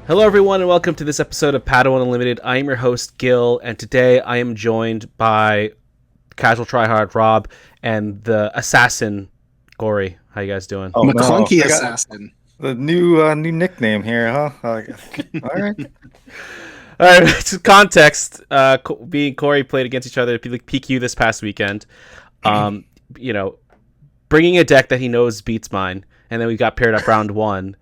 Hello, everyone, and welcome to this episode of Padawan Unlimited. I am your host, Gil, and today I am joined by Casual Tryhard Rob and the assassin, Corey. How you guys doing? Oh, McClunky no. Assassin. The new nickname here, huh? All right. All right, to context, being Corey played against each other at PQ this past weekend. Bringing a deck that he knows beats mine, and then we got paired up round one.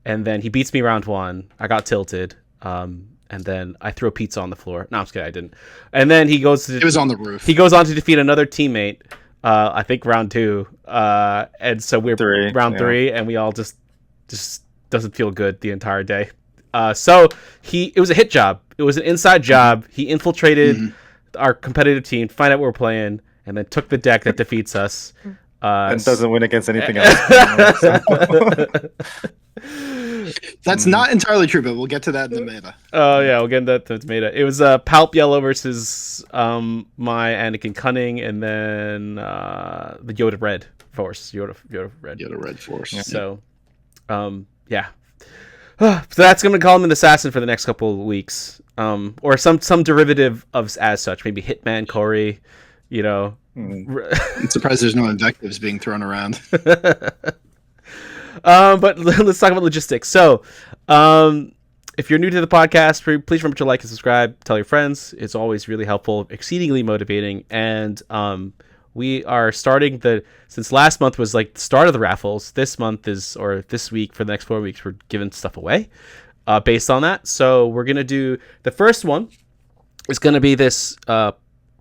And then he beats me round one. I got tilted. And then I threw a pizza on the floor. No, I'm just kidding. I didn't. And then he goes to... It was on the roof. He goes on to defeat another teammate, I think round two. And so we're round three, and we all just doesn't feel good the entire day. So it was a hit job. It was an inside job. He infiltrated our competitive team, find out what we're playing, and then took the deck that defeats us. And doesn't win against anything else. That's not entirely true, but we'll get to that in the meta. Oh yeah, we'll get into that in the meta. It was Palp Yellow versus my Anakin Cunning, and then the Yoda Red Force. Yoda Red Force. Yeah. So, yeah. So that's gonna call him an assassin for the next couple of weeks, or some derivative of as such. Maybe Hitman Corey. You know. I'm surprised there's no invectives being thrown around. But let's talk about logistics. So, if you're new to the podcast, please remember to like and subscribe. Tell your friends. It's always really helpful, exceedingly motivating. And we are starting since last month was like the start of the raffles. This month this week for the next 4 weeks, we're giving stuff away based on that. So we're going to do the first one is going to be this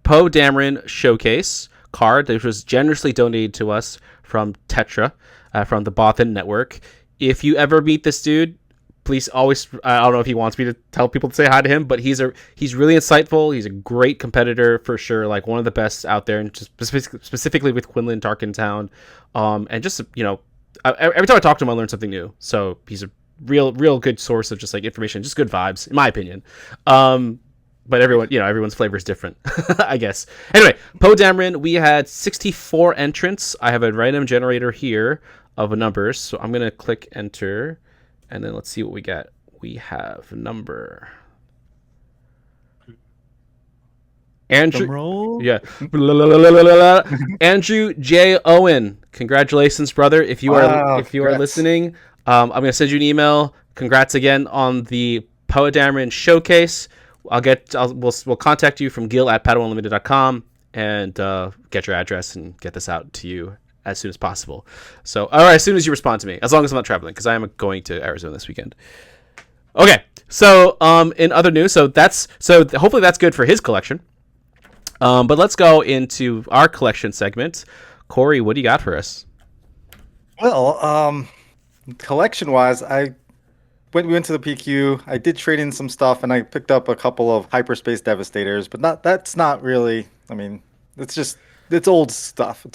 Poe Dameron showcase card that was generously donated to us from Tetra. From the Bothan Network. If you ever meet this dude, please always... I don't know if he wants me to tell people to say hi to him, but he's really insightful. He's a great competitor for sure, like one of the best out there, and just specifically with Quinlan Tarkentown. And just, every time I talk to him, I learn something new. So he's a real good source of just like information, just good vibes, in my opinion. But everyone's flavor is different, I guess. Anyway, Poe Dameron, we had 64 entrants. I have a random generator here of numbers, so I'm gonna click enter, and then let's see what we get. We have number Andrew. Yeah, Andrew J. Owen. Congratulations, brother! If you are listening, I'm gonna send you an email. Congrats again on the Poe Dameron showcase. We'll contact you from gil@padawanunlimited.com and get your address and get this out to you as soon as possible. So, all right, as soon as you respond to me, as long as I'm not traveling, because I am going to Arizona this weekend. Okay, so in other news, hopefully that's good for his collection. But let's go into our collection segment. Corey, what do you got for us? Well, collection-wise, we went to the PQ. I did trade in some stuff, and I picked up a couple of Hyperspace Devastators, but that's not really. I mean, it's old stuff.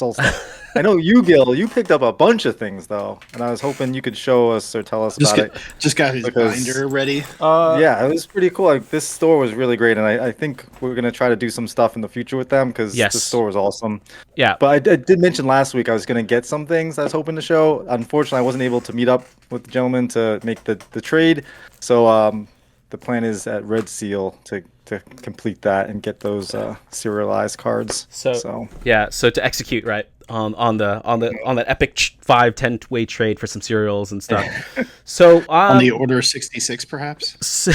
I know you, Gil, you picked up a bunch of things though, and I was hoping you could show us or tell us about it. Just got his binder ready. Yeah, it was pretty cool. Like, this store was really great, and I think we're gonna try to do some stuff in the future with them because the store was awesome. Yeah, but I did mention last week I was gonna get some things I was hoping to show. Unfortunately, I wasn't able to meet up with the gentleman to make the trade. So the plan is at Red Seal to complete that and get those serialized cards. So to execute right on that epic 5-10 way trade for some cereals and stuff. So on the Order 66, perhaps.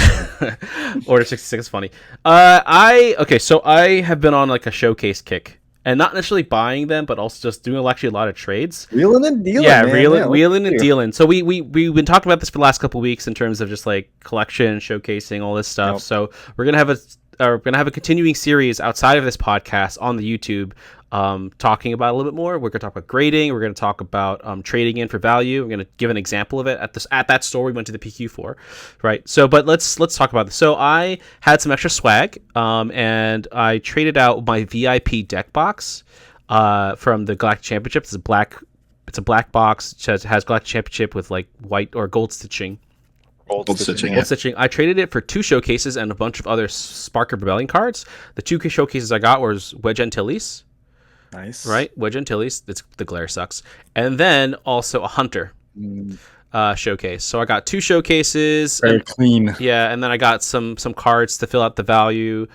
Order 66 is funny. So I have been on like a showcase kick. And not necessarily buying them, but also just doing actually a lot of trades. Wheeling and dealing. Yeah, wheeling and dealing. So we've been talking about this for the last couple of weeks in terms of just like collection, showcasing, all this stuff. Yep. So we're gonna have a continuing series outside of this podcast on the YouTube, talking about a little bit more. We're gonna talk about grading. We're gonna talk about trading in for value. We're gonna give an example of it at that store we went to the PQ for, right? So, but let's talk about this. So I had some extra swag, and I traded out my VIP deck box, from the Galactic Championship. It's a black box. It has Galactic Championship with like white or gold stitching. Gold stitching. I traded it for 2 showcases and a bunch of other Spark of Rebellion cards. The 2 showcases I got was Wedge Antilles. Nice. Right? Wedge Antilles. The glare sucks. And then also a Hunter. showcase. So I got 2 showcases. Very clean. Yeah, and then I got some cards to fill out the value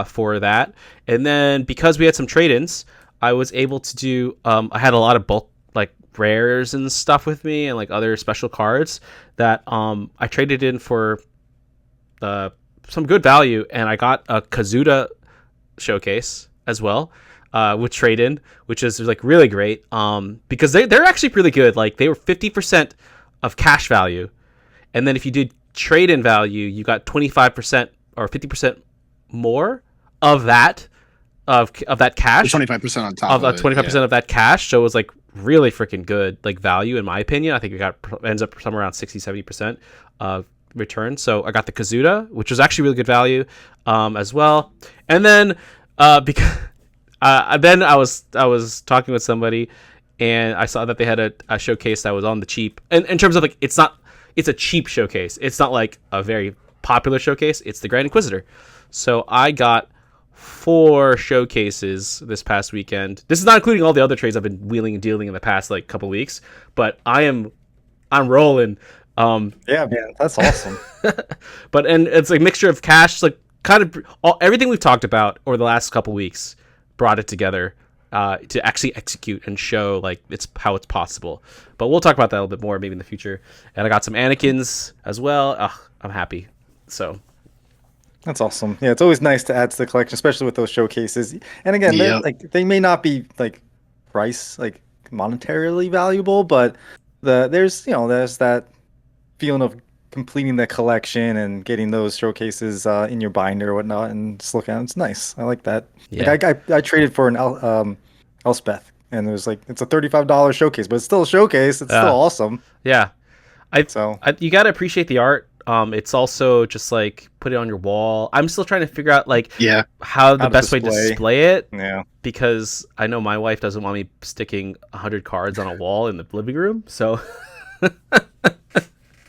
for that. And then because we had some trade-ins, I was able to do. I had a lot of bulk like rares and stuff with me, and like other special cards that I traded in for some good value, and I got a Kazuda showcase as well with trade-in, which is like really great because they're actually really good. Like they were 50% of cash value, and then if you did trade-in value, you got 25% or 50% more of that that cash. 25% on top of 25% of that cash. So it was like really freaking good like value in my opinion. I think it ends up somewhere around 60-70% of return. So I got the Kazuda, which was actually really good value as well. And then because then I was talking with somebody and I saw that they had a showcase that was on the cheap. And in terms of like it's a cheap showcase. It's not like a very popular showcase. It's the Grand Inquisitor. So I got 4 showcases this past weekend. This is not including all the other trades I've been wheeling and dealing in the past like couple weeks, but I'm rolling. Yeah, man, that's awesome. And it's like a mixture of cash, like kind of everything we've talked about over the last couple weeks brought it together to actually execute and show like how it's possible. But we'll talk about that a little bit more maybe in the future. And I got some Anakins as well. I'm happy. So that's awesome. Yeah, it's always nice to add to the collection, especially with those showcases. And again, they may not be like price like monetarily valuable, but there's that feeling of completing the collection and getting those showcases in your binder or whatnot, and just look at it. It's nice. I like that. Yeah. Like I traded for an Elspeth, and it was like it's a $35 showcase, but it's still a showcase. It's still awesome. Yeah, you gotta appreciate the art. It's also just like put it on your wall. I'm still trying to figure out like how the best way to display it. Yeah, because I know my wife doesn't want me sticking 100 cards on a wall in the living room. So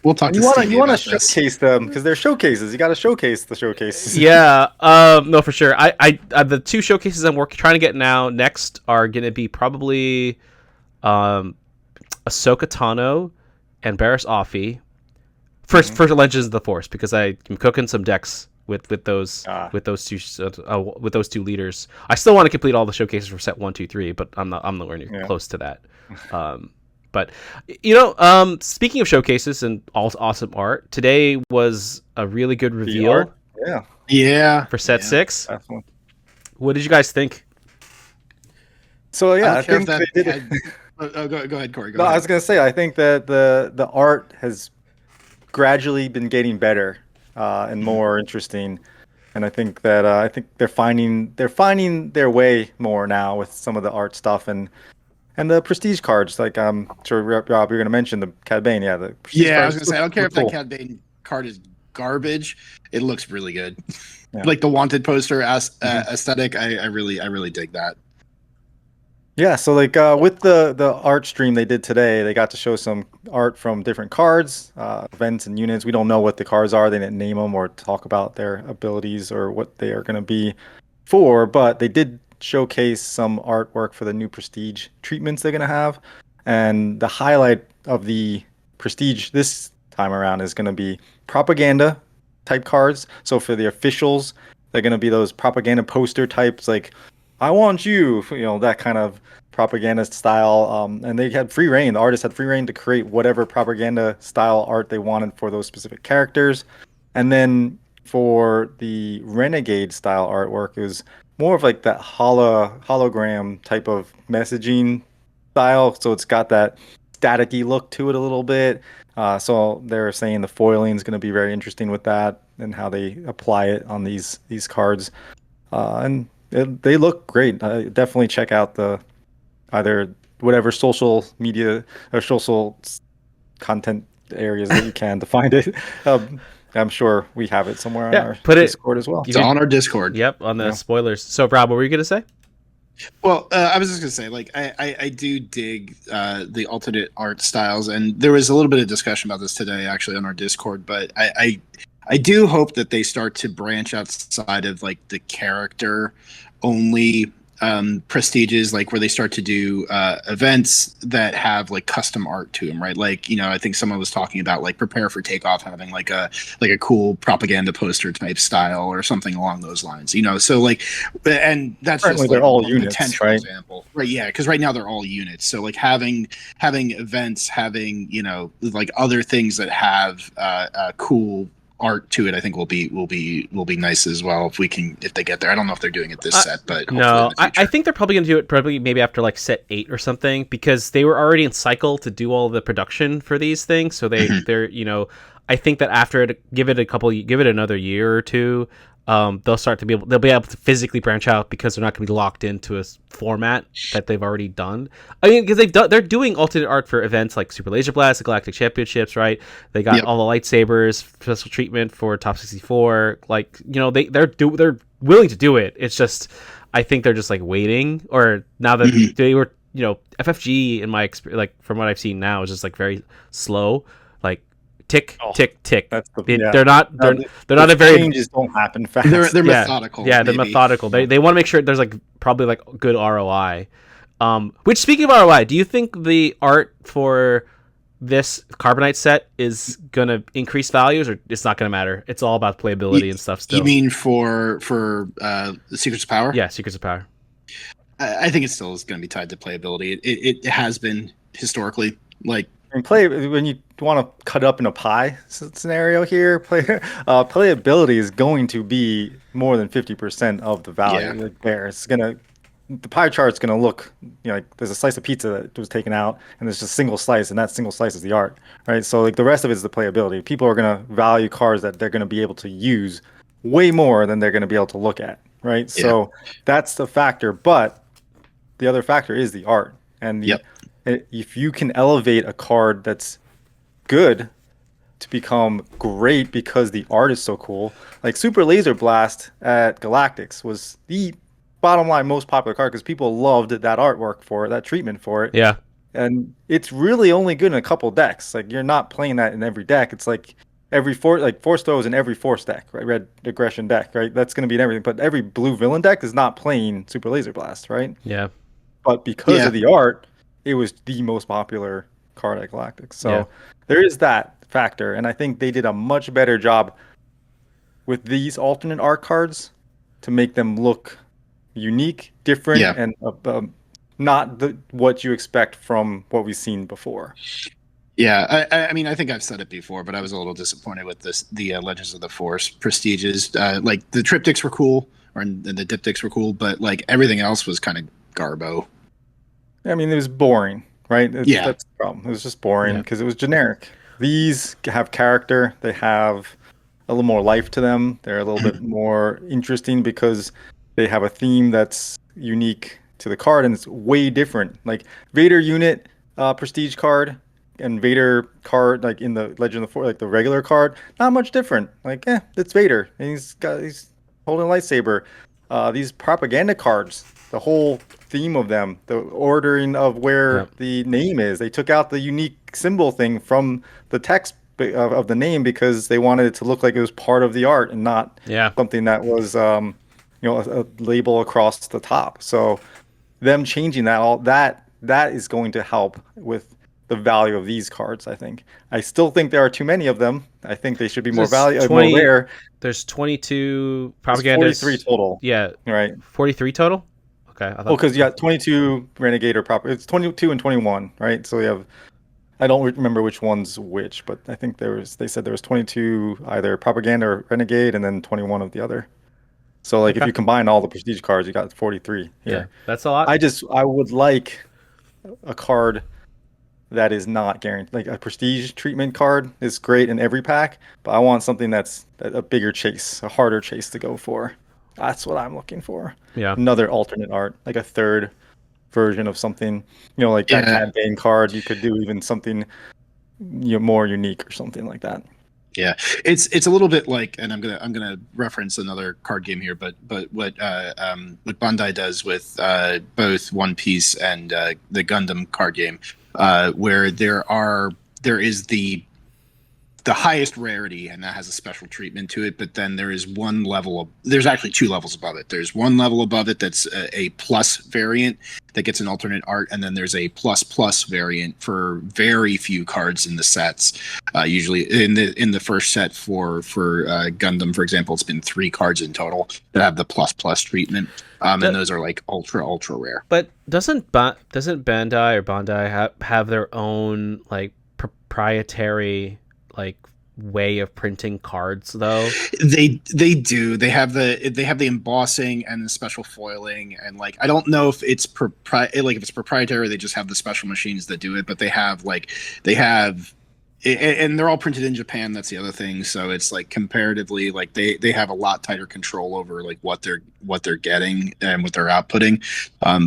we'll talk. You want to showcase them because they're showcases. You got to showcase the showcases. Yeah, no, for sure. I the 2 showcases I'm trying to get next are going to be probably Ahsoka Tano and Barriss Offee. First Legends of the Force, because I'm cooking some decks with those two leaders. I still want to complete all the showcases for set 1, 2, 3, but I'm nowhere near close to that. But speaking of showcases and awesome art, today was a really good reveal. Yeah. For set 6. Definitely. What did you guys think? So I think they did. Go ahead, Corey. I was gonna say I think that the art has gradually been getting better and more interesting, and I think that they're finding their way more now with some of the art stuff and the prestige cards. Like I'm sure Rob, you're going to mention the Cad Bane. Yeah, the prestige I was going to say I don't care if that Cad Bane card is garbage. It looks really good. Yeah. Like the wanted poster aesthetic. I really dig that. Yeah, so like with the art stream they did today, they got to show some art from different cards, events, and units. We don't know what the cards are. They didn't name them or talk about their abilities or what they are going to be for, but they did showcase some artwork for the new prestige treatments they're going to have. And the highlight of the prestige this time around is going to be propaganda type cards. So for the officials, they're going to be those propaganda poster types like I want you, that kind of propaganda style. And they had free reign. The artists had free reign to create whatever propaganda style art they wanted for those specific characters. And then for the renegade style artwork, it was more of like that hologram type of messaging style. So it's got that staticky look to it a little bit. So they're saying the foiling is going to be very interesting with that and how they apply it on these cards. And they look great. Definitely check out either whatever social media or social content areas that you can to find it. I'm sure we have it somewhere on our Discord as well. It's on our Discord. Yep, on the spoilers. So, Rob, what were you going to say? Well, I was just going to say, like, I do dig the alternate art styles, and there was a little bit of discussion about this today, actually, on our Discord, but I do hope that they start to branch outside of, like, the character only prestiges, like where they start to do events that have like custom art to them, right? Like, I think someone was talking about like Prepare for Takeoff having like a cool propaganda poster type style or something along those lines, so like, and that's Currently just they're like all one units, potential right? example, right? Yeah, because right now they're all units. So like having events, having like other things that have cool art to it, I think will be nice as well if they get there. I don't know if they're doing it this set, but hopefully in the future. I think they're probably going to do it probably maybe after like set 8 or something, because they were already in cycle to do all the production for these things. So they're I think that after give it another year or two, they'll be able to physically branch out, because they're not going to be locked into a format that they've already done. I mean, because they're doing alternate art for events like Super Laser Blast, the Galactic Championships, right? They got all the lightsabers, special treatment for Top 64. Like, they're willing to do it. It's just, I think they're just like waiting, or now that they were, FFG in my experience, like from what I've seen now, is just like very slow, like tick, tick, tick. They're not a very changes don't happen fast. They're methodical. Yeah, they're methodical. They want to make sure there's like probably like good ROI. Which, speaking of ROI, do you think the art for this Carbonite set is gonna increase values, or it's not gonna matter? It's all about playability and stuff still. You mean for Secrets of Power? Yeah, Secrets of Power. I think it still is going to be tied to playability. It has been historically, like, and when you want to cut up in a pie scenario here, playability is going to be more than 50% of the value. Yeah. Like there, the pie chart's gonna look, like there's a slice of pizza that was taken out, and there's just a single slice, and that single slice is the art, right? So like the rest of it is the playability. People are gonna value cards that they're gonna be able to use way more than they're gonna be able to look at, right? Yeah. So that's the factor, but the other factor is the art, and if you can elevate a card that's good to become great because the art is so cool, like Super Laser Blast at Galactics was the bottom line most popular card because people loved that artwork for it, that treatment for it. Yeah. And it's really only good in a couple decks. Like you're not playing that in every deck. It's like Force Throw is in every Force deck, right? Red Aggression deck, right? That's going to be in everything. But every blue villain deck is not playing Super Laser Blast, right? Yeah. But because of the art, it was the most popular card at Galactics. So there is that factor. And I think they did a much better job with these alternate art cards to make them look unique, different, and not what you expect from what we've seen before. Yeah, I mean, I think I've said it before, but I was a little disappointed with the Legends of the Force prestiges. Like the triptychs were cool, and the diptychs were cool, but like everything else was kind of garbo. I mean, it was boring, right? That's the problem. It was just boring because it was generic. These have character. They have a little more life to them. They're a little bit more interesting because they have a theme that's unique to the card, and it's way different. Like Vader unit prestige card and Vader card, like in the Legend of the Force, like the regular card, not much different. Like, it's Vader, and he's holding a lightsaber. These propaganda cards, the whole theme of them, the ordering of where the name is, they took out the unique symbol thing from the text of the name because they wanted it to look like it was part of the art and not something that was a label across the top. So them changing that is going to help with the value of these cards. I think. I still think there are too many of them. I think they should be more more rare. There's 22 propagandas. 43 total. Yeah. Right. 43 total. Okay. Because you got 22 Renegade or proper. It's 22 and 21, right? So we have. I don't remember which one's which, but I think they said there was 22 either propaganda or Renegade, and then 21 of the other. So like if you combine all the prestige cards, you got 43 here. Yeah, that's a lot. I would like a card that is not guaranteed. Like a prestige treatment card is great in every pack, but I want something that's a bigger chase, a harder chase to go for. That's what I'm looking for. Yeah. Another alternate art, like a third version of something, like that Cad Bane card. You could do even something more unique or something like that. Yeah, it's a little bit like, and I'm gonna reference another card game here, but what Bandai does with both One Piece and the Gundam card game, where there is the the highest rarity, and that has a special treatment to it. But then there's actually 2 levels above it. There's one level above it that's a plus variant that gets an alternate art, and then there's a plus variant for very few cards in the sets. Usually in the first set for Gundam, for example, it's been 3 cards in total that have the plus treatment. And those are like ultra rare. But doesn't Bandai or Bandai have their own like proprietary like way of printing cards though? They do. They have the embossing and the special foiling, and like I don't know if it's proprietary, they just have the special machines that do it, but they have and they're all printed in Japan. That's the other thing. So it's like comparatively, like they have a lot tighter control over like what they're getting and what they're outputting.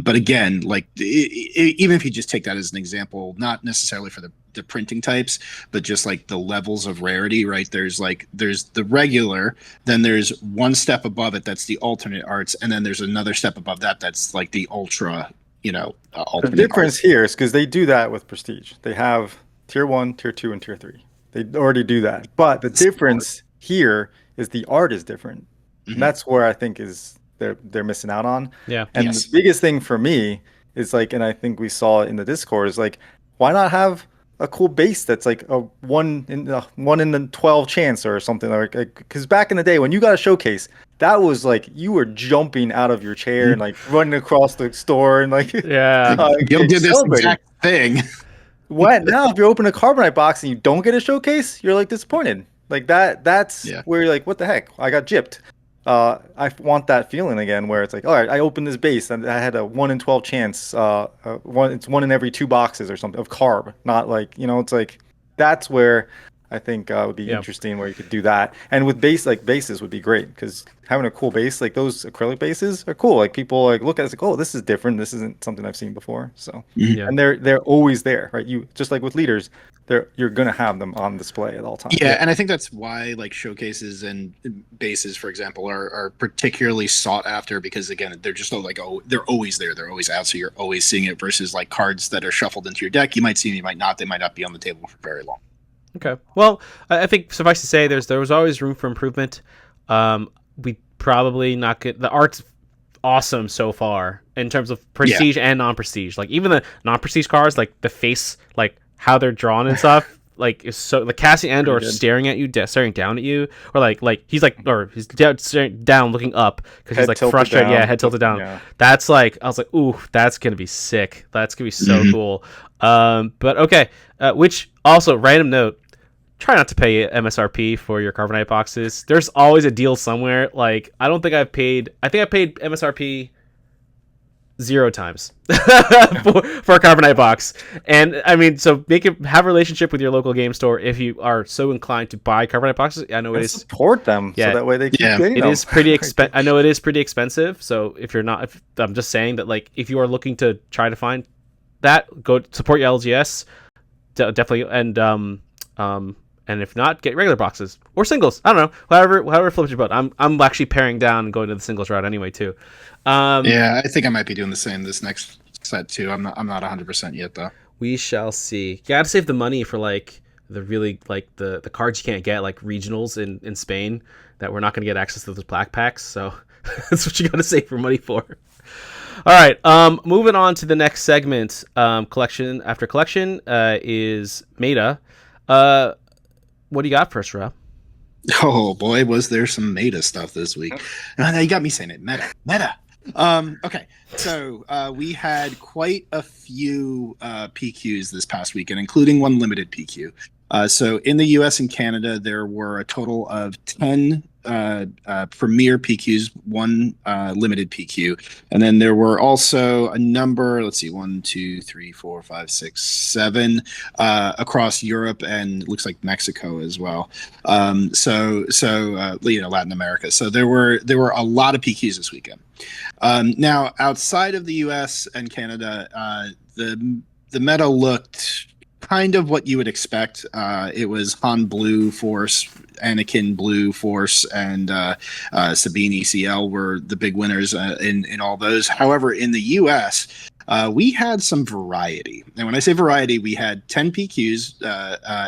But again, like even if you just take that as an example, not necessarily for the printing types, but just like the levels of rarity, right? There's the regular, then there's one step above it that's the alternate arts, and then there's another step above that that's like the ultra, alternate. The difference here is because they do that with Prestige. They have Tier 1, Tier 2, and Tier 3. They already do that. But the difference here is the art is different. Mm-hmm. And that's where I think is they're missing out on. Yeah. And the biggest thing for me is like, and I think we saw it in the Discord, is like, why not have a cool base that's like a 1 in the 12 chance or something, like because back in the day when you got a showcase, that was like you were jumping out of your chair and like running across the store and like you did this exact thing. What now? If you open a Carbonite box and you don't get a showcase, you're like disappointed. Like that's where you're like, what the heck? I got gypped. I want that feeling again, where it's like, all right, I opened this base and I had a 1 in 12 chance. It's 1 in every 2 boxes or something of carb. Not like it's like that's where I think would be interesting, where you could do that. And with bases would be great, because having a cool base, like those acrylic bases are cool. Like people like look at it like, oh, this is different. This isn't something I've seen before. So and they're always there, right? You just like with leaders, you're gonna have them on display at all times. Yeah, and I think that's why like showcases and bases, for example, are particularly sought after, because again, they're just like, oh, they're always there, they're always out, so you're always seeing it, versus like cards that are shuffled into your deck. You might see them, you might not. They might not be on the table for very long. Okay. Well, I think suffice to say, there was always room for improvement. We probably not get the art's awesome so far in terms of prestige and non-prestige. Like even the non-prestige cards, like the face, like how they're drawn and stuff, like is so. Like Cassie Andor staring at you, staring down at you, or like he's staring down, looking up because he's like frustrated. Yeah, head tilted down. Yeah. That's like I was like, ooh, that's gonna be sick. That's gonna be so cool. But okay. Which also, random note. Try not to pay MSRP for your Carbonite boxes. There's always a deal somewhere. Like I think I paid MSRP 0 times for a Carbonite box. And I mean, so have a relationship with your local game store if you are so inclined to buy Carbonite boxes. I know it is, support them so that way they keep getting them. It is pretty expensive. I know it is pretty expensive. So if you're not, I'm just saying that like if you are looking to try to find that, go support your LGS definitely. And if not, get regular boxes or singles. I don't know. However floats your boat. I'm actually paring down and going to the singles route anyway too. I think I might be doing the same this next set too. I'm not 100% yet though. We shall see. You gotta save the money for like the really like the cards you can't get, like regionals in Spain, that we're not gonna get access to those black packs. So that's what you gotta save for money for. All right. Moving on to the next segment. Collection after collection is Meta. What do you got for us, Rob? Oh boy, was there some meta stuff this week. Now you got me saying it. Meta. Okay, so we had quite a few PQs this past weekend, including one limited PQ. So in the US and Canada, there were a total of 10 premier PQs, 1 limited PQ. And then there were also a number, 1, 2, 3, 4, 5, 6, 7 across Europe, and looks like Mexico as well. So Latin America. So there were a lot of PQs this weekend. Now, outside of the US and Canada, the meta looked kind of what you would expect. It was Han Blue Force, Anakin Blue Force, and Sabine ECL were the big winners in all those. However, in the US, we had some variety. And when I say variety, we had 10 PQs,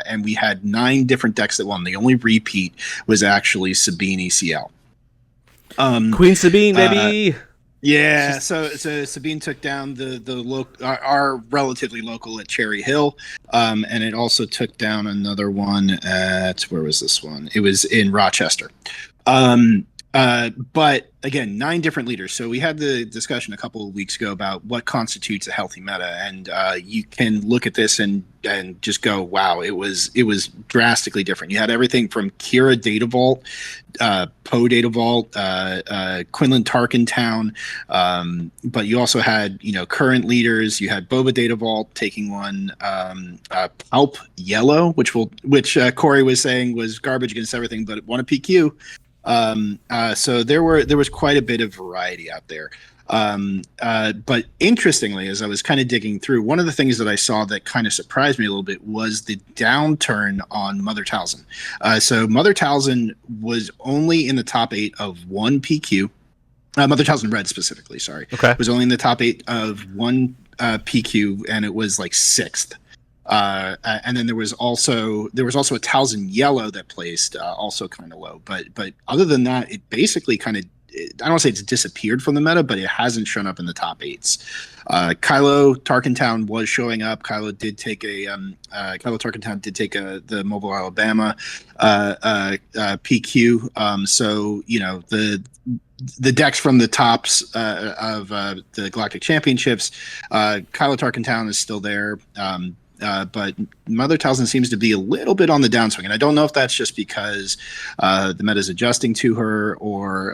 and we had 9 different decks that won. The only repeat was actually Sabine ECL. Queen Sabine, baby. Yeah, so Sabine took down our relatively local at Cherry Hill, and it also took down another one at, where was this one? It was in Rochester. But again, 9 different leaders. So we had the discussion a couple of weeks ago about what constitutes a healthy meta, and you can look at this and just go, wow, it was drastically different. You had everything from Kira Data Vault, Poe Data Vault, Quinlan Tarkentown, but you also had current leaders. You had Boba Data Vault taking one, Palp Yellow, which Corey was saying was garbage against everything, but it won a PQ. So there was quite a bit of variety out there. But interestingly, as I was kind of digging through, one of the things that I saw that kind of surprised me a little bit was the downturn on Mother Talzin. So Mother Talzin was only in the top 8 of one PQ. Mother Talzin Red specifically, sorry. Okay. Was only in the top 8 of one PQ, and it was like 6th. And then there was also a Talzin Yellow that placed also kind of low, but other than that, it basically kind of, I don't want to say it's disappeared from the meta, but it hasn't shown up in the top 8s. Kylo Tarkentown was showing up. Kylo Tarkentown did take the Mobile Alabama PQ. So the decks from the tops of the Galactic Championships, Kylo Tarkentown is still there. But Mother Talzin seems to be a little bit on the downswing, and I don't know if that's just because the meta is adjusting to her, or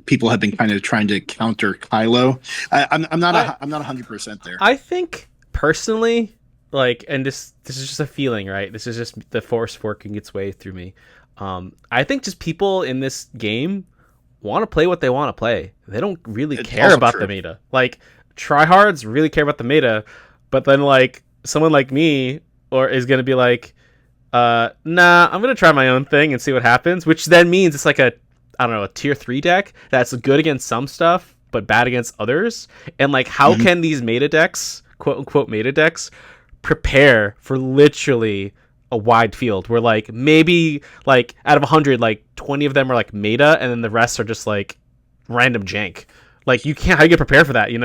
people have been kind of trying to counter Kylo. I'm not 100% there. I think personally, and this is just a feeling, right? This is just the Force working its way through me. I think just people in this game want to play what they want to play. They don't really care about the meta. Tryhards really care about the meta. But then, someone like me is going to be like, nah, I'm going to try my own thing and see what happens, which then means it's like a tier 3 deck that's good against some stuff, but bad against others. And, how can these meta decks, quote-unquote meta decks, prepare for literally a wide field where, maybe, out of 100, 20 of them are, meta, and then the rest are just, random jank. You can't. How you get prepared for that? You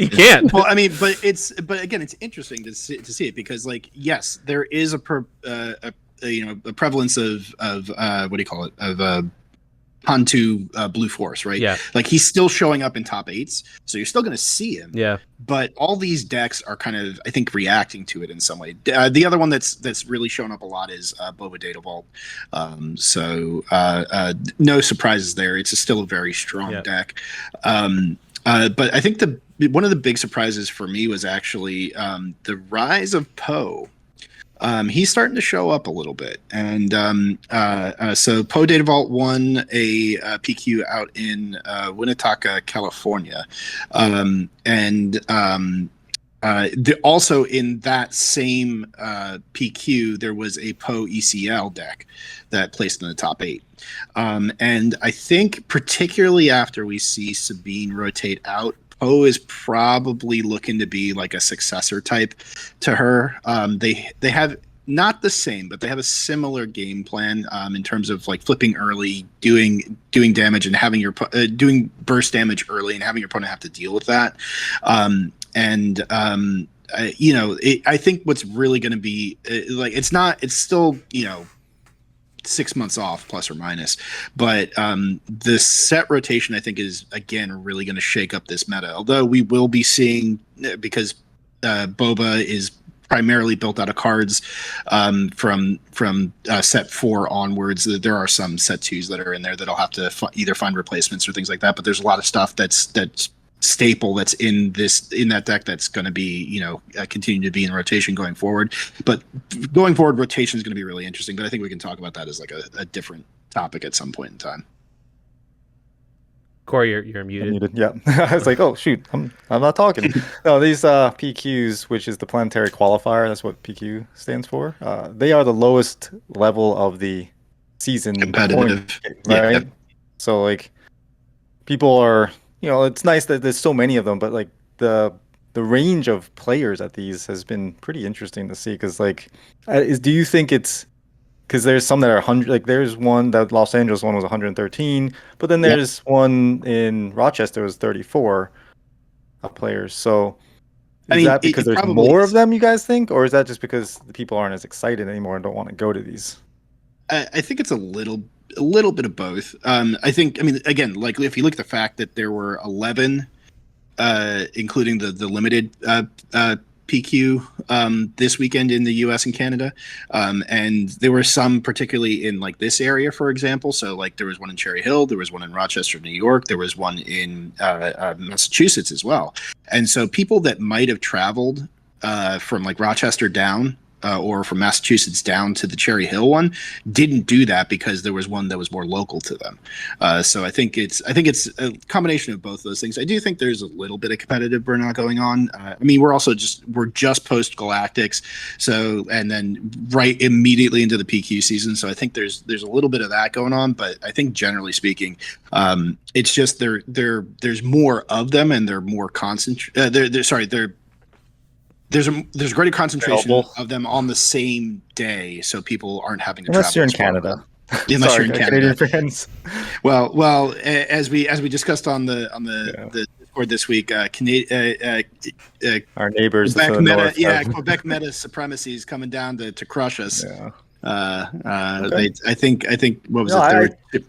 can't. Well, I mean, but again, it's interesting to see it because, yes, there is a prevalence of what do you call it, of Hantu Blue Force, right? Yeah. He's still showing up in top 8s, so you're still going to see him. Yeah. But all these decks are kind of, I think, reacting to it in some way. The other one that's really shown up a lot is Boba Data Vault. So no surprises there. It's still a very strong deck. But I think one of the big surprises for me was actually the rise of Poe. He's starting to show up a little bit, and so Poe Data Vault won a PQ out in Winnetaka, California, and also in that same PQ there was a Poe ECL deck that placed in the top 8, and I think particularly after we see Sabine rotate out, Poe is probably looking to be like a successor type to her. They have not the same, but they have a similar game plan in terms of flipping early, doing damage, and having your doing burst damage early, and having your opponent have to deal with that. I think what's really going to be it's still 6 months off plus or minus, but the set rotation I think is again really going to shake up this meta, although we will be seeing, because Boba is primarily built out of cards from set 4 onwards. There are some set 2s that are in there that'll have to either find replacements or things like that, but there's a lot of stuff that's staple that's in that deck that's going to be continue to be in rotation going forward. But going forward, rotation is going to be really interesting, but I think we can talk about that as a different topic at some point in time. Corey, you're muted. Yeah. I was like, oh shoot, I'm not talking. No, these PQs, which is the planetary qualifier, that's what PQ stands for. They are the lowest level of the season competitive, right? Yeah. So people are it's nice that there's so many of them, but like the range of players at these has been pretty interesting to see. Because like, do you think it's because there's some that are 100, like there's one that Los Angeles one was 113, but then Yep. there's one in Rochester was 34 players. So is that because there's more of them, you guys think, or is that just because the people aren't as excited anymore and don't want to go to these? I think it's a little bit of both. I mean, again, like if you look at the fact that there were 11, including the limited PQ this weekend in the U.S. and Canada, and there were some particularly in like this area, for example. So like there was one in Cherry Hill, there was one in Rochester, New York, there was one in Massachusetts as well. And so people that might have traveled from like Rochester down. Or from Massachusetts down to the Cherry Hill one, didn't do that because there was one that was more local to them. So I think it's a combination of both those things. I do think there's a little bit of competitive burnout going on. I mean, we're just post Galactics, so and then right immediately into the PQ season. So I think there's a little bit of that going on. But I think generally speaking, it's just there's more of them and they're more concentrated. There's a greater concentration of them on the same day, so people aren't having to travel. Unless you're in Canada. Unless you're in Canada. Canadian fans. Well, as we discussed on the Discord this week, our neighbors, Quebec meta, Quebec meta supremacy is coming down to crush us. Yeah. Okay. I think what was it?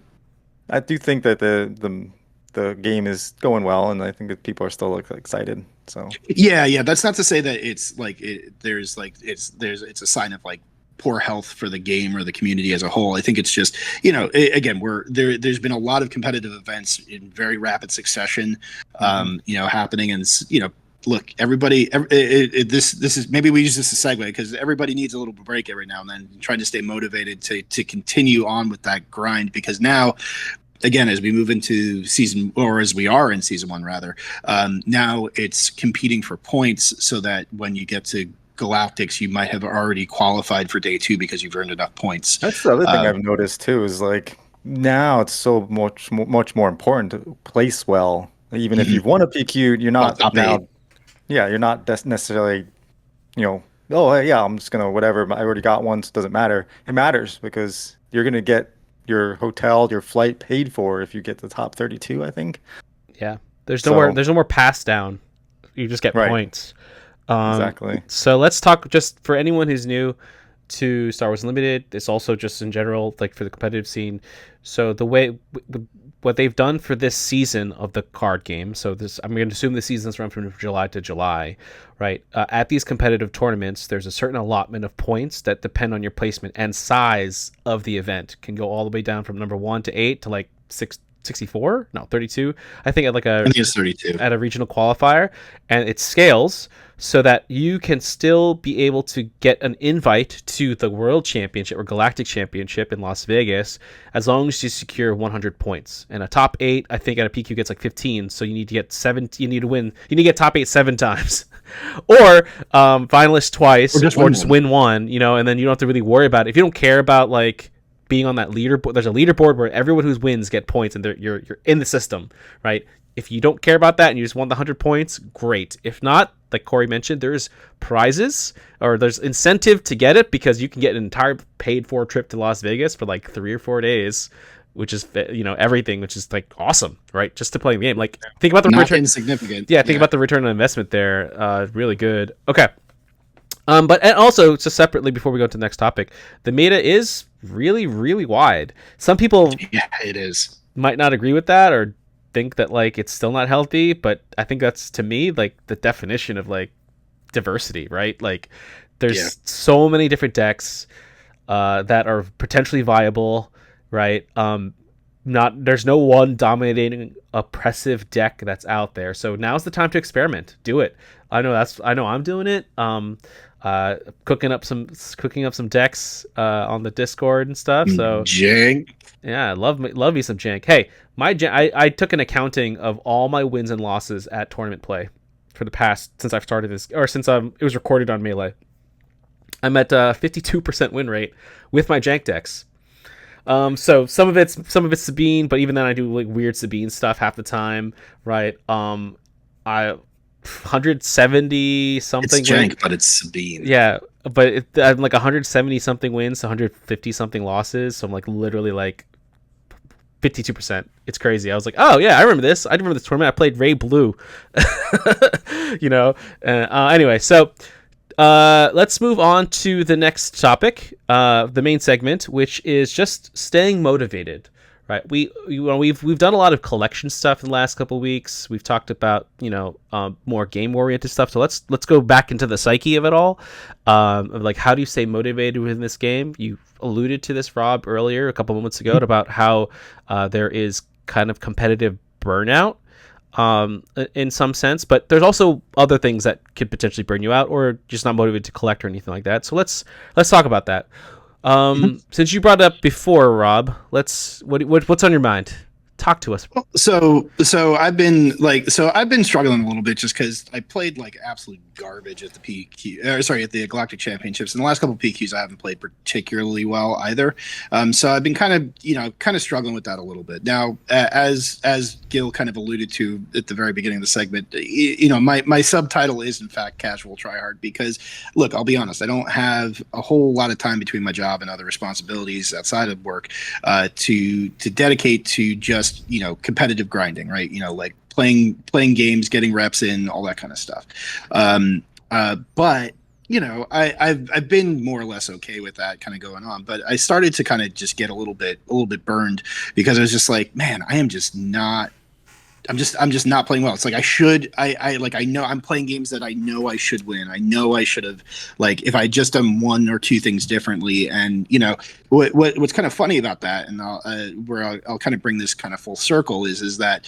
I do think that the game is going well, and I think that people are still excited. So yeah, that's not to say that it's like it's a sign of like poor health for the game or the community as a whole. I think it's just again there's been a lot of competitive events in very rapid succession, happening, and look, everybody. This is maybe we use this as a segue because everybody needs a little break every now and then, trying to stay motivated to continue on with that grind because now. Again, as we move into season, or as we are in season 1, rather, now it's competing for points so that when you get to Galactics, you might have already qualified for day 2 because you've earned enough points. That's the other thing I've noticed too, is like now it's so much more important to place well. Even if you've won a PQ, you're not now. Yeah, you're not necessarily, oh yeah, I'm just gonna whatever. I already got one, so it doesn't matter. It matters because you're gonna get your hotel, your flight paid for if you get the top 32, I think. Yeah. There's no more pass down. You just get points. Exactly. So let's talk just for anyone who's new to Star Wars Unlimited. It's also just in general, like for the competitive scene. So the way what they've done for this season of the card game. So I'm going to assume the seasons run from July to July, right? At these competitive tournaments, there's a certain allotment of points that depend on your placement and size of the event. Can go all the way down from number 1 to 8 to like 64? No, 32. I think I think it's 32 at a regional qualifier, and it scales so that you can still be able to get an invite to the World Championship or Galactic Championship in Las Vegas as long as you secure 100 points. And a top 8, I think at a PQ gets like 15, so you need to get 7. You need to get top 8 7 times, or finalist twice, or just win one. And then you don't have to really worry about it if you don't care about like being on that leaderboard. There's a leaderboard where everyone who wins get points, and you're in the system, right? If you don't care about that and you just want the 100 points, great. If not, like Corey mentioned, there's prizes or there's incentive to get it because you can get an entire paid-for trip to Las Vegas for like 3 or 4 days, which is everything, which is like awesome, right? Just to play the game. Like think about the return. Insignificant. Yeah, think about the return on investment there. Really good. Okay. But and also just separately before we go to the next topic, the meta is really, really wide. Some people it is might not agree with that or think that like it's still not healthy, but I think that's to me like the definition of like diversity, right? Like there's so many different decks that are potentially viable, right? There's no one dominating oppressive deck that's out there. So now's the time to experiment. Do it. I know I'm doing it. Cooking up some decks on the Discord and stuff. So jank. Yeah, love me some jank. Hey, I took an accounting of all my wins and losses at tournament play for the past since I've started this, or since it was recorded on Melee. I'm at 52% win rate with my jank decks. So some of it's Sabine, but even then I do like weird Sabine stuff half the time, right? I 170 something. It's jank, but it's Sabine. Yeah, but I'm like 170 something wins, 150 something losses. So I'm like literally like 52%. It's crazy. I was like, oh yeah, I remember this. I remember this tournament. I played Ray Blue. Anyway, so let's move on to the next topic, the main segment, which is just staying motivated. Right, we've done a lot of collection stuff in the last couple of weeks. We've talked about more game oriented stuff. So let's go back into the psyche of it all. Of like, how do you stay motivated within this game? You alluded to this, Rob, earlier a couple moments ago about how there is kind of competitive burnout in some sense, but there's also other things that could potentially burn you out, or just not motivated to collect or anything like that. So let's talk about that. Since you brought it up before, Rob, what's on your mind? Talk to us. So I've been struggling a little bit just because I played like absolute garbage at the at the Galactic Championships. In the last couple of PQs, I haven't played particularly well either. So I've been kind of struggling with that a little bit. Now, as Gil kind of alluded to at the very beginning of the segment, my subtitle is in fact Casual Tryhard because, look, I'll be honest, I don't have a whole lot of time between my job and other responsibilities outside of work to dedicate to just competitive grinding, right? Like playing games, getting reps in, all that kind of stuff. But I've been more or less okay with that kind of going on. But I started to kind of just get a little bit burned because I was just like, man, I'm just not playing well. It's like I know I'm playing games that I know I should win. I know I should have, like, if I just done one or two things differently. And what's kind of funny about that, and I'll kind of bring this kind of full circle is that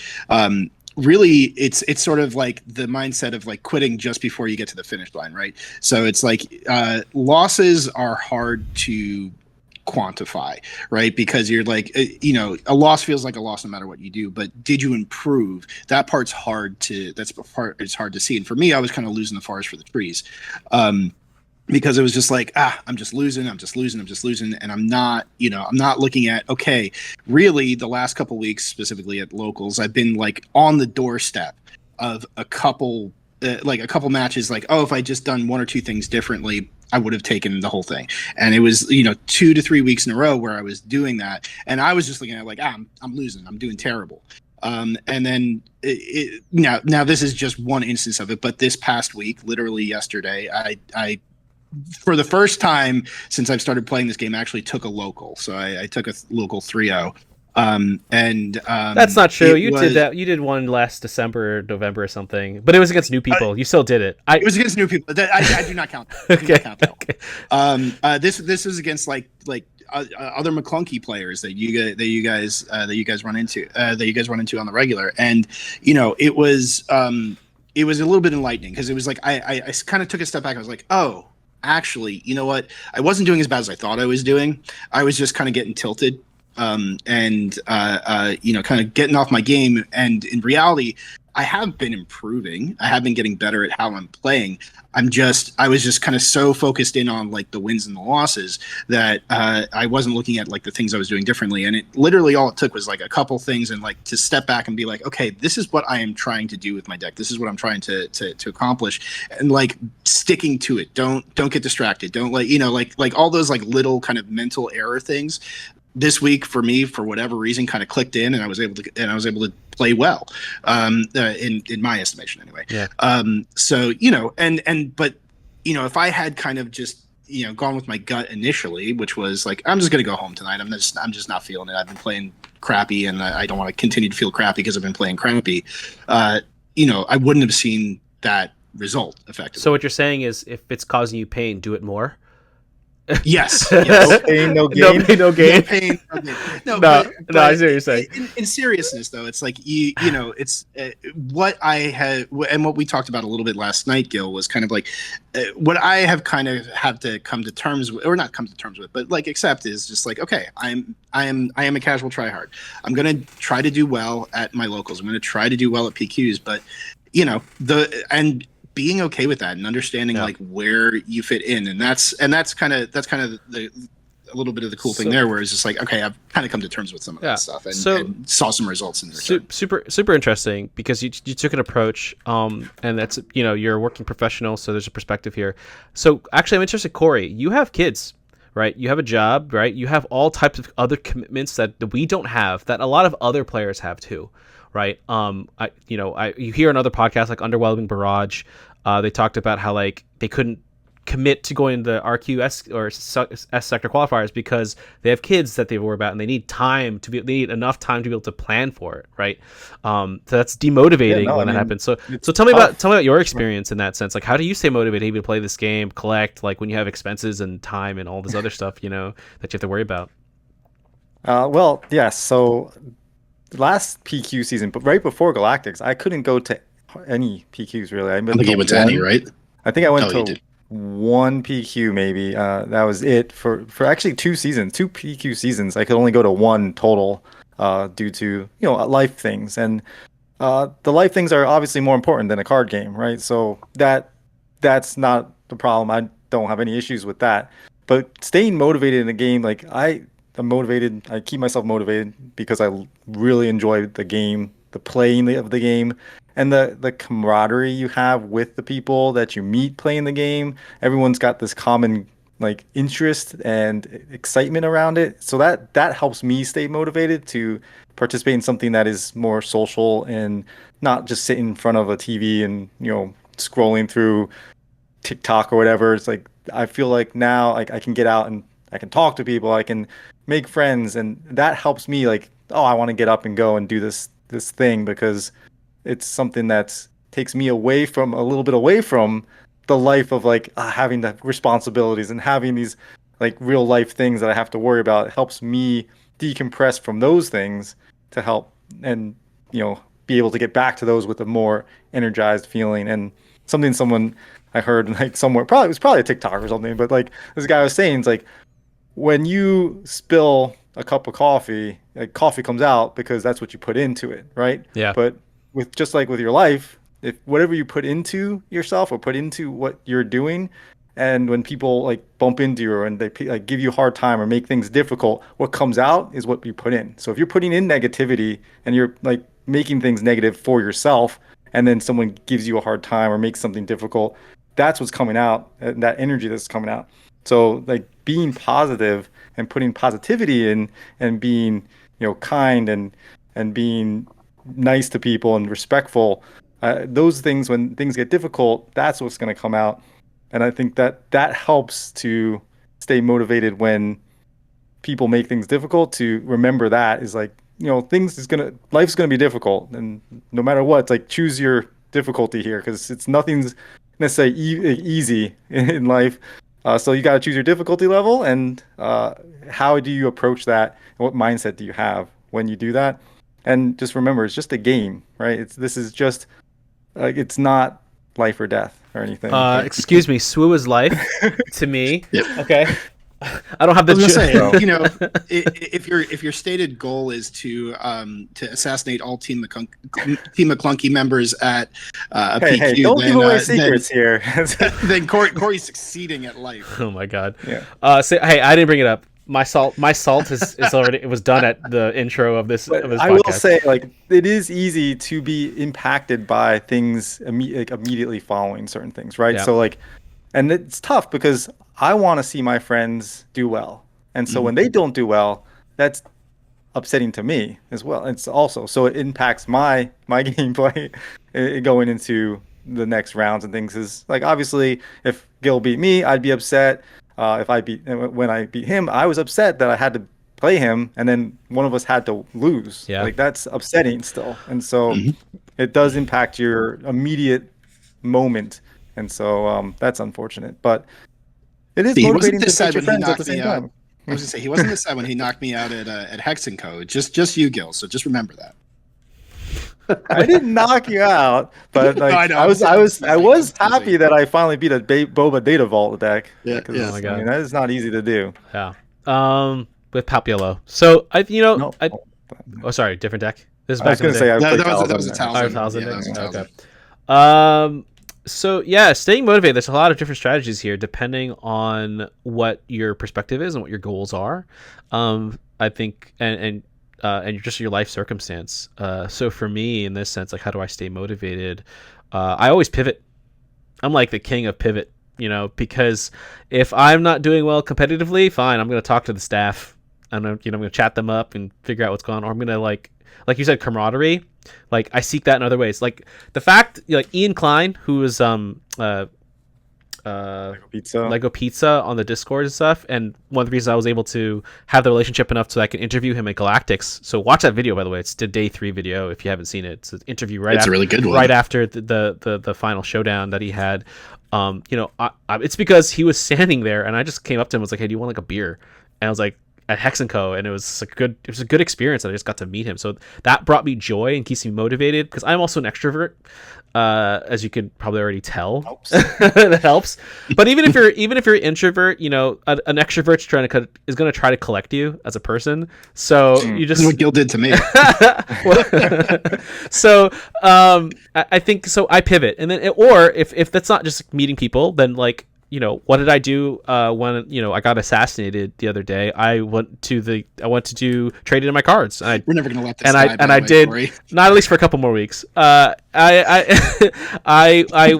really it's sort of like the mindset of like quitting just before you get to the finish line, right? So it's like losses are hard to quantify, right? Because you're like, a loss feels like a loss no matter what you do, but did you improve? That part's hard to see. And for me, I was kind of losing the forest for the trees. Because it was just like, I'm just losing. And I'm not looking at, okay, really the last couple weeks, specifically at locals, I've been like on the doorstep of a couple matches, like, if I just done one or two things differently, I would have taken the whole thing. And it was, 2 to 3 weeks in a row where I was doing that. And I was just looking at like, I'm losing, I'm doing terrible. And then now this is just one instance of it, but this past week, literally yesterday, I for the first time since I've started playing this game, I actually took a local. So I took a local 3-0. That's not true. Did that. You did one last December or November or something, but it was against new people. You still did it. It was against new people. I do not count. Okay. This is against like other McClunky players that you guys run into on the regular, and it was a little bit enlightening because it was like I kind of took a step back. I was like, oh, actually, you know what? I wasn't doing as bad as I thought I was doing. I was just kind of getting tilted. Kind of getting off my game. And in reality, I have been improving. I have been getting better at how I'm playing. I was just kind of so focused in on like the wins and the losses that I wasn't looking at like the things I was doing differently. And it literally all it took was like a couple things and like to step back and be like, okay, this is what I am trying to do with my deck. This is what I'm trying to accomplish, and like sticking to it. Don't get distracted. Don't like all those like little kind of mental error things. This week for me, for whatever reason, kind of clicked in, and I was able to play well, in my estimation, anyway. Yeah. But if I had kind of just gone with my gut initially, which was like, I'm just gonna go home tonight. I'm just not feeling it. I've been playing crappy, and I don't want to continue to feel crappy because I've been playing crappy. I wouldn't have seen that result effectively. So what you're saying is, if it's causing you pain, do it more. Yes. No pain, no gain. No pain, no gain. No pain, no gain. No, but I see what you're saying. In seriousness, though, it's like it's what I had, and what we talked about a little bit last night, Gil, was kind of like what I have kind of had to come to terms with, or not come to terms with, but like accept, is just like, okay, I am a casual tryhard. I'm gonna try to do well at my locals. I'm gonna try to do well at PQs, but being okay with that and understanding like where you fit in, and that's kind of a little bit of the cool thing there, where it's just like, okay, I've kind of come to terms with some of that stuff and saw some results in return. Super interesting, because you took an approach, and that's, you're a working professional, so there's a perspective here. So actually, I'm interested, Corey, you have kids, right? You have a job, right? You have all types of other commitments that we don't have, that a lot of other players have too, right? You hear on other podcasts like Underwhelming Barrage, they talked about how like they couldn't commit to going to the RQS or S sector qualifiers because they have kids that they worry about, and they need enough time to be able to plan for it, right? So that's demotivating when that happens. So tell me about your experience in that sense. Like, how do you stay motivated even to play this game, collect, like when you have expenses and time and all this other stuff, that you have to worry about? Well, yes. So last PQ season, but right before Galactics, I couldn't go to any PQs really. I think you went to any, right? I think I went to one PQ maybe. That was it for actually 2 seasons, 2 PQ seasons. I could only go to one total due to life things, and the life things are obviously more important than a card game, right? So that's not the problem. I don't have any issues with that. But staying motivated in a game, like I'm motivated. I keep myself motivated because I really enjoy the game, the playing of the game, and the camaraderie you have with the people that you meet playing the game. Everyone's got this common like interest and excitement around it. So that helps me stay motivated to participate in something that is more social and not just sit in front of a TV and scrolling through TikTok or whatever. It's like I feel like now like I can get out and I can talk to people, I can make friends, and that helps me like, oh, I want to get up and go and do this thing, because it's something that takes me a little bit away from the life of like having the responsibilities and having these like real life things that I have to worry about. It helps me decompress from those things to help and be able to get back to those with a more energized feeling. And someone I heard like somewhere, it was probably a TikTok or something, but like this guy was saying, it's like when you spill a cup of coffee, like coffee comes out because that's what you put into it, right? Yeah. But just like with your life, if whatever you put into yourself or put into what you're doing, and when people like bump into you and they like give you a hard time or make things difficult, what comes out is what you put in. So if you're putting in negativity and you're like making things negative for yourself, and then someone gives you a hard time or makes something difficult, that's what's coming out, and that energy that's coming out. So like being positive and putting positivity in and being kind and being nice to people and respectful, those things, when things get difficult, that's what's going to come out. And I think that helps to stay motivated when people make things difficult, to remember that is like, life's going to be difficult, and no matter what, it's like choose your difficulty here, because nothing's necessarily easy in life. So you got to choose your difficulty level, and how do you approach that? What mindset do you have when you do that? And just remember, it's just a game, right? This is just it's not life or death or anything. Excuse me, SWU is life to me. Yeah. Okay. I don't have the. If your stated goal is to assassinate all Team McClunky members at a PQ, hey, don't give away secrets here. Then Corey's succeeding at life. Oh my god. Yeah. Hey, I didn't bring it up. My salt is already. It was done at the intro of this. Podcast. I will say, like, it is easy to be impacted by things immediately following certain things, right? Yeah. So like, and it's tough because I want to see my friends do well, and so when they don't do well, that's upsetting to me as well. It's also so it impacts my gameplay going into the next rounds and things. Is like, obviously if Gil beat me, I'd be upset. When I beat him, I was upset that I had to play him, and then one of us had to lose. Yeah. Like, that's upsetting still, and so it does impact your immediate moment, and so that's unfortunate. But it is motivating to see your friends at the same time. I was gonna say, he wasn't this sad when he knocked me out at Hex & Co. Just you, Gil. So just remember that. I didn't knock you out, but like, no, I was happy that I finally beat a Boba Data Vault deck. Yeah, oh my god, I mean, that is not easy to do. Yeah. With Papillo. So oh, sorry, different deck. This is I was going to say that was a Talzin. Okay. So yeah, staying motivated. There's a lot of different strategies here, depending on what your perspective is and what your goals are. I think, and just your life circumstance. So for me, in this sense, like, how do I stay motivated? I always pivot. I'm like the king of pivot, because if I'm not doing well competitively, fine, I'm going to talk to the staff, and I'm going to chat them up and figure out what's going on. Or I'm going to like you said, camaraderie. Like, I seek that in other ways. Like the fact, like Ian Klein, who is Lego Pizza on the Discord and stuff, and one of the reasons I was able to have the relationship enough so I can interview him at Galactics. So watch that video, by the way. It's the day 3 video if you haven't seen it. It's an interview a really good one. Right after the final showdown that he had. It's because he was standing there, and I just came up to him and was like, "Hey, do you want like a beer?" And I was like, at Hex & Co, and it was a good experience. I just got to meet him, so that brought me joy and keeps me motivated, because I'm also an extrovert, as you can probably already tell. That helps. But even if you're an introvert, an extrovert's is going to try to collect you as a person. So you just, this is what Gil did to me. So I think so. I pivot, and then or if that's not just meeting people, then like, what did I do when I got assassinated the other day? I went to do trading in my cards. We're never gonna let this. And I did not, at least for a couple more weeks. I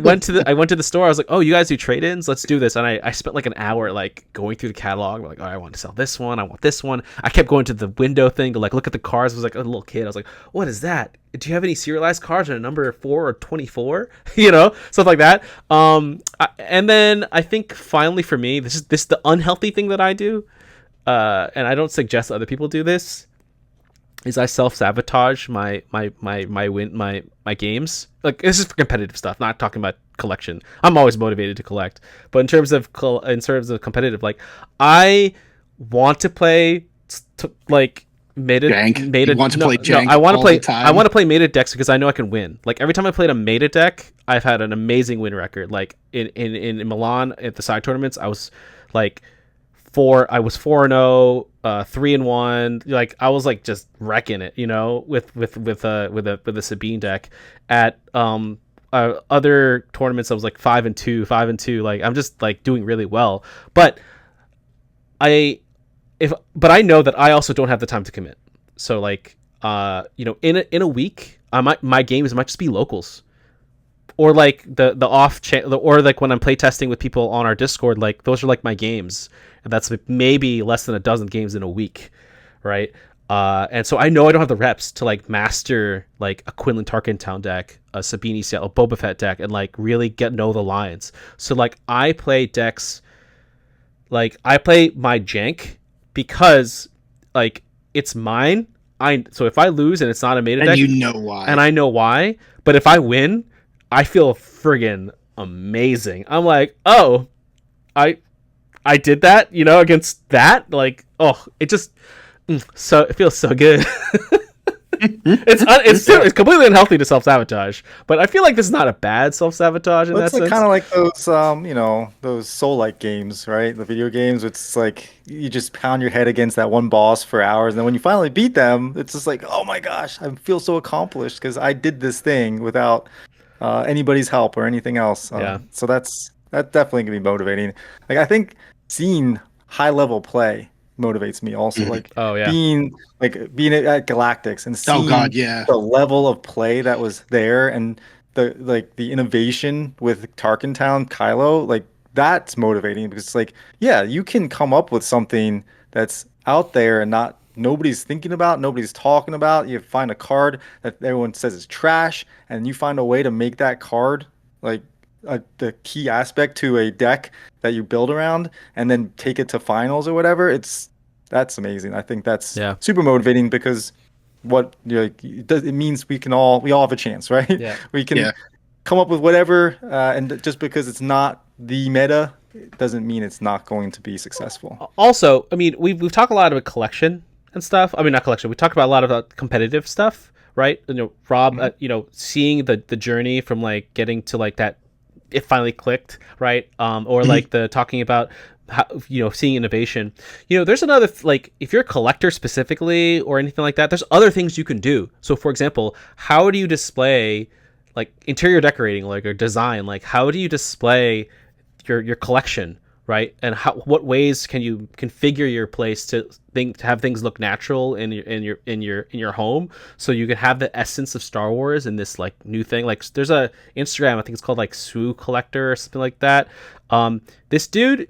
went to the store. I was like, oh, you guys do trade-ins? Let's do this. And I spent like an hour like going through the catalog. We're like, oh, I want to sell this one. I want this one. I kept going to the window thing to like look at the cards. I was like a little kid. I was like, what is that? Do you have any serialized cards on a number 4 or 24? Stuff like that. And then I think finally for me, this is the unhealthy thing that I do, and I don't suggest other people do this, is I self-sabotage my games. Like, this is for competitive stuff, not talking about collection. I'm always motivated to collect, but in terms of competitive, like, I want to play like meta jank. I want to play meta decks because I know I can win. Like, every time I played a meta deck, I've had an amazing win record. Like in Milan at the side tournaments, I was like 4-0, 3-1. Like, I was like just wrecking it, with a Sabine deck. At other tournaments, I was like 5-2. Like, I'm just like doing really well, but I know that I also don't have the time to commit. So like, in a week, my games might just be locals, or like the off or like when I'm playtesting with people on our Discord, like those are like my games, and that's maybe less than a dozen games in a week, right? And so I know I don't have the reps to like master like a Quinlan Tarkentown deck, a Sabini Seattle, a Boba Fett deck, and like really know the lines. So like, I play decks, like I play my jank, because like it's mine. So if I lose and it's not a meta deck, and I know why, but if I win, I feel friggin' amazing. I'm like, oh, I did that, against that. Like, oh, it just it feels so good. It's completely unhealthy to self-sabotage, but I feel like this is not a bad self-sabotage in that sense. It's kind of like those those soul-like games, right? The video games. It's like you just pound your head against that one boss for hours, and then when you finally beat them, it's just like, oh my gosh, I feel so accomplished because I did this thing without anybody's help or anything else. So that's definitely gonna be motivating. Like, I think seeing high-level play motivates me also. Like, being at Galactics and seeing the level of play that was there, and the innovation with Tarkentown Kylo, like, that's motivating, because it's like, yeah, you can come up with something that's out there and nobody's thinking about, nobody's talking about. You find a card that everyone says is trash, and you find a way to make that card like the key aspect to a deck that you build around, and then take it to finals or whatever. That's amazing. I think that's super motivating, because it means we all have a chance, right? Yeah. We can come up with whatever, and just because it's not the meta, it doesn't mean it's not going to be successful. Also, I mean, we've talked a lot about collection and stuff. I mean, not collection. We talked about a lot about competitive stuff, right? Rob, seeing the journey from like getting to like that, it finally clicked, right? Or like the talking about how, seeing innovation. There's another, like, if you're a collector specifically or anything like that, there's other things you can do. So for example, how do you display like interior decorating, like, or design, like how do you display your collection, right? And what ways can you configure your place to have things look natural in your home, so you can have the essence of Star Wars in this like new thing. Like there's a Instagram, I think it's called like Swoo Collector or something like that. This dude,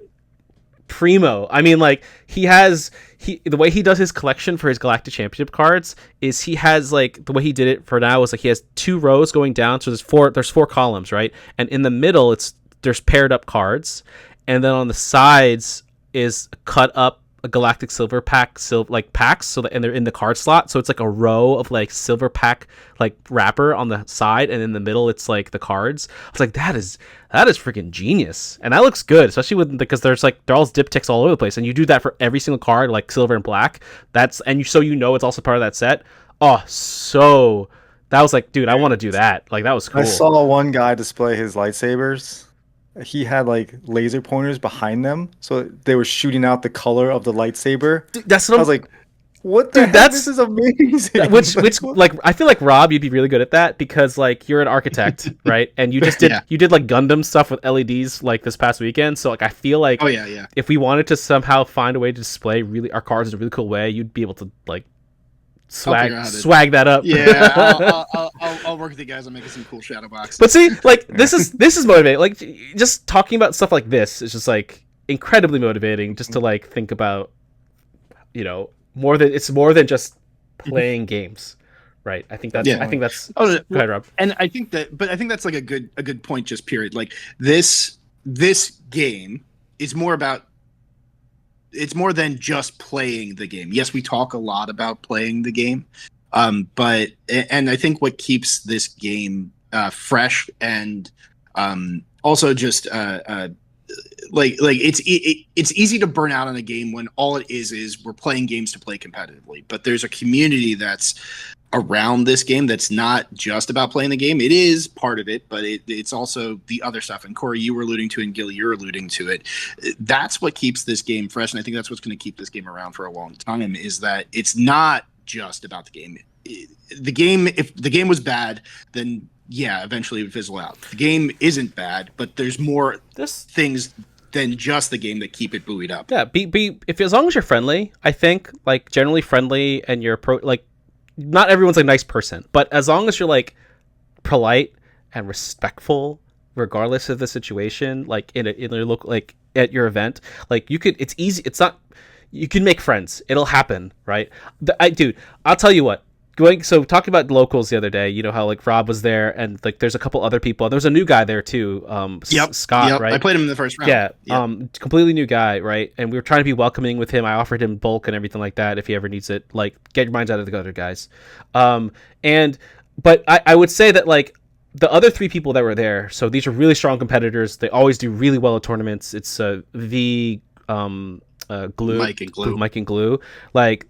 primo. I mean, like the way he does his collection for his Galactic Championship cards is he has like, the way he did it for now is like he has 2 rows going down, so there's 4 columns, right? And in the middle there's paired up cards, and then on the sides is cut up a Galactic Silver Pack packs, so that, and they're in the card slot, so it's like a row of like Silver Pack like wrapper on the side, and in the middle it's like the cards. I was like, that is freaking genius, and that looks good, especially because there's like they're all diptychs all over the place, and you do that for every single card, like silver and black. It's also part of that set. Oh, so that was like, dude, I want to do that. Like that was cool. I saw one guy display his lightsabers. He had like laser pointers behind them, so they were shooting out the color of the lightsaber. Dude, that's what I was like, what the heck? This is amazing. Which like I feel like Rob, you'd be really good at that, because like you're an architect, right? And you just did you did like Gundam stuff with LEDs like this past weekend. So like I feel like if we wanted to somehow find a way to display really our cars in a really cool way, you'd be able to like swag that up. Yeah, I'll work with you guys on making some cool shadow boxes. But see, like this is motivating. Like just talking about stuff like this is just like incredibly motivating. Just to like think about, more than just playing games, right? I think that's. Oh, go ahead, Rob. And I think that's like a good point. Just period. Like this game is more about. It's more than just playing the game. Yes, we talk a lot about playing the game, but I think what keeps this game fresh and also just it's easy to burn out on a game when all it is we're playing games to play competitively. But there's a community that's around this game that's not just about playing the game. It is part of it, but it's also the other stuff. And Corey, you were alluding to, and Gil, you're alluding to it. That's what keeps this game fresh, and I think that's what's going to keep this game around for a long time, is that it's not just about the game. If the game was bad, then yeah, eventually it would fizzle out. The game isn't bad, but there's more things than just the game that keep it buoyed up. Yeah, as long as you're friendly, I think, like generally friendly, and you're not everyone's a nice person, but as long as you're like polite and respectful, regardless of the situation, like in your local, like at your event, like you can make friends. It'll happen, right? I'll tell you what. Talking about locals the other day, you know how like Rob was there, and like there's a couple other people. There's a new guy there too, Scott, right? I played him in the first round. Yeah, completely new guy, right? And we were trying to be welcoming with him. I offered him bulk and everything like that if he ever needs it. Like, get your minds out of the gutter, guys. But I would say that like the other 3 people that were there, so these are really strong competitors. They always do really well at tournaments. It's Glue, Mike and Glue, like.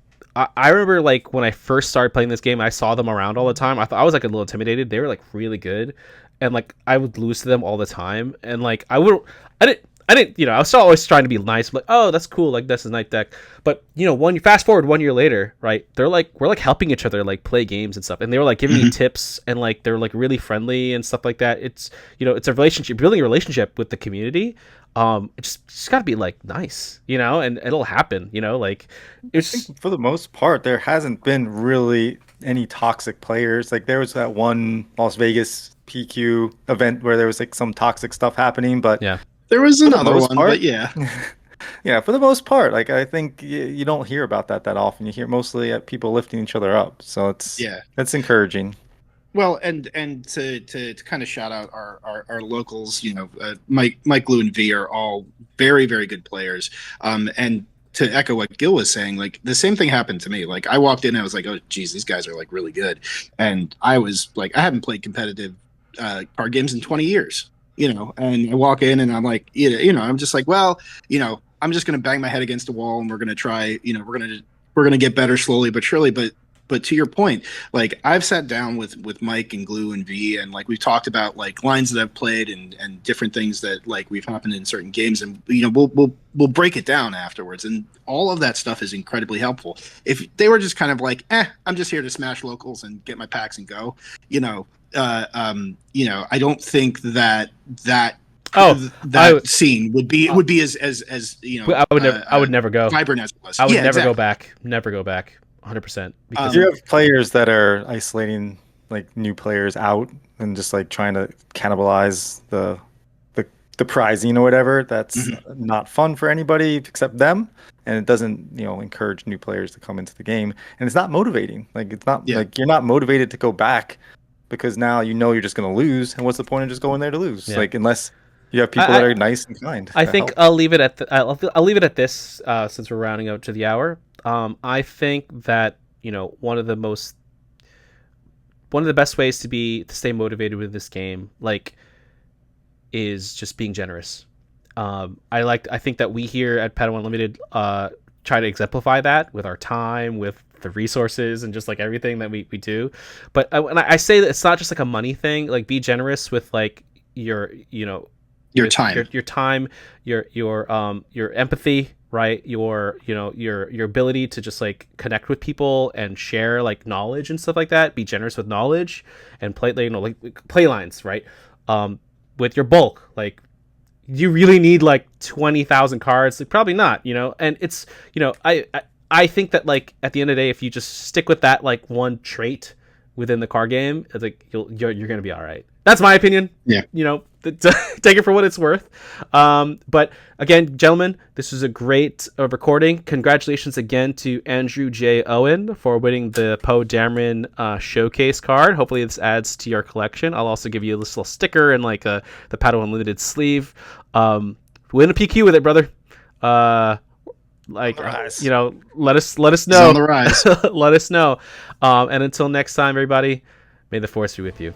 I remember like when I first started playing this game, I saw them around all the time. I was like a little intimidated. They were like really good, and like I would lose to them all the time. And like I didn't, I was still always trying to be nice. Like, oh, that's cool. Like this is night deck. But fast forward 1 year later, right? They're like, we're like helping each other like play games and stuff. And they were like giving me tips, and like they're like really friendly and stuff like that. It's it's a relationship, building a relationship with the community. It's just gotta be like nice, and it'll happen, like it's. I think for the most part, there hasn't been really any toxic players. Like there was that one Las Vegas PQ event where there was like some toxic stuff happening, but yeah, there was another one, but yeah. Yeah, for the most part, like I think you don't hear about that often. You hear mostly people lifting each other up, so that's encouraging. Well, and to kind of shout out our locals, Mike, Lou, and V are all very, very good players. And to echo what Gil was saying, like the same thing happened to me. Like I walked in and I was like, oh, geez, these guys are like really good. And I was like, I haven't played competitive card games in 20 years, and I walk in and I'm like, I'm just like, well, I'm just going to bang my head against the wall, and we're going to try, we're going to get better slowly but surely. But to your point, like I've sat down with Mike and Glue and V, and like we've talked about like lines that I've played and different things that like we've happened in certain games, and we'll break it down afterwards, and all of that stuff is incredibly helpful. If they were just kind of like, I'm just here to smash locals and get my packs and go, I don't think that scene would be as I would never go vibrant as it was. I would never go back. Never go back. 100%. Because you have players that are isolating like new players out and just like trying to cannibalize the prizing or whatever. That's not fun for anybody except them, and it doesn't encourage new players to come into the game, and it's not motivating. Like it's not like you're not motivated to go back because now you're just going to lose, and what's the point of just going there to lose? Like unless you have people that are nice and kind. I think I'll leave it at I'll leave it at this since we're rounding out to the hour. I think that one of the best ways to stay motivated with this game is just being generous. I think that we here at Padawan Unlimited try to exemplify that with our time, with the resources, and just like everything that we do. But when I say that it's not just like a money thing, like be generous with like your time, your empathy, right? Your ability to just like connect with people and share like knowledge and stuff like that. Be generous with knowledge and play lines, right? With your bulk, like you really need like 20,000 cards, like probably not, and it's I think that like at the end of the day, if you just stick with that like one trait within the card game, it's like you're gonna be all right. That's my opinion. Yeah. Take it for what it's worth. But again, gentlemen, this was a great recording. Congratulations again to Andrew J. Owen for winning the Dameron showcase card. Hopefully this adds to your collection. I'll also give you this little sticker and like the Padawan Unlimited sleeve. Win a PQ with it, brother. Let us know. It's on the rise. Let us know. And until next time, everybody, may the force be with you.